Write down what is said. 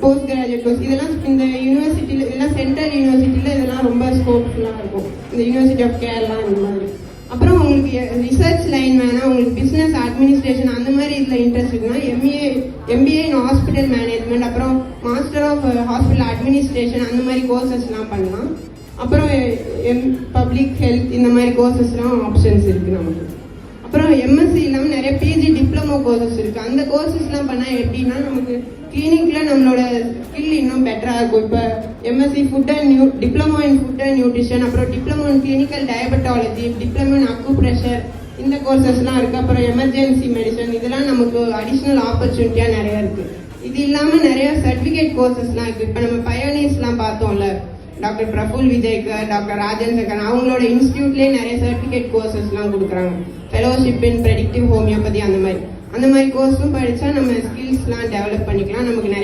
Post graduate course இதெல்லாம் இந்த யூனிவர்சிட்டியில் இதெல்லாம் சென்ட்ரல் யூனிவர்சிட்டியில் இதெல்லாம் ரொம்ப ஸ்கோப்ஃபுல்லாக இருக்கும். இந்த யூனிவர்சிட்டி ஆஃப் கேரளா இந்த மாதிரி. அப்புறம் உங்களுக்கு ரிசர்ச் லைன் வேணால் உங்களுக்கு பிஸ்னஸ் அட்மினிஸ்ட்ரேஷன் அந்த மாதிரி இதில் இன்ட்ரெஸ்ட் இருக்குன்னா எம்பிஏ இன் ஹாஸ்பிட்டல் மேனேஜ்மெண்ட், அப்புறம் மாஸ்டர் ஆஃப் ஹாஸ்பிட்டல் அட்மினிஸ்ட்ரேஷன் அந்த மாதிரி கோர்சஸ்லாம் பண்ணலாம். அப்புறம் பப்ளிக் ஹெல்த் இந்த மாதிரி கோர்சஸ்லாம் ஆப்ஷன்ஸ் இருக்குது நமக்கு. அப்புறம் எம்எஸ்சி இல்லாமல் நிறைய பிஜி டிப்ளமோ கோர்சஸ் இருக்குது. அந்த கோர்சஸ்லாம் பண்ணால் எப்படின்னா நமக்கு கிளினிக்கில் நம்மளோட ஸ்கில் இன்னும் பெட்டராக இருக்கும். இப்போ MSc diploma in food and nutrition, அப்புறம் diploma in clinical diabetology, diploma in acupressure இந்த கோர்சஸ்லாம் இருக்குது. அப்புறம் எமர்ஜென்சி மெடிசன் இதெல்லாம் நமக்கு அடிஷ்னல் ஆப்பர்ச்சுனிட்டியாக நிறையா இருக்குது. இது இல்லாமல் நிறைய சர்டிஃபிகேட் கோர்சஸ்லாம் இருக்குது. இப்போ நம்ம பயோனியர்ஸ்லாம் பார்த்தோம்ல, டாக்டர் பிரஃபுல் விஜய்கர், டாக்டர் ராஜேந்திரகர் அவங்களோட இன்ஸ்டியூட்லேயே நிறைய சர்டிஃபிகேட் கோர்சஸ்லாம் கொடுக்குறாங்க. ஃபெலோஷிப் இன் ப்ரெடிக்டிவ் ஹோமியோபதி அந்த மாதிரி கோர்ஸும் படித்தா நம்ம ஸ்கில்ஸ்லாம் டெவலப் பண்ணிக்கலாம். நமக்கு நிறைய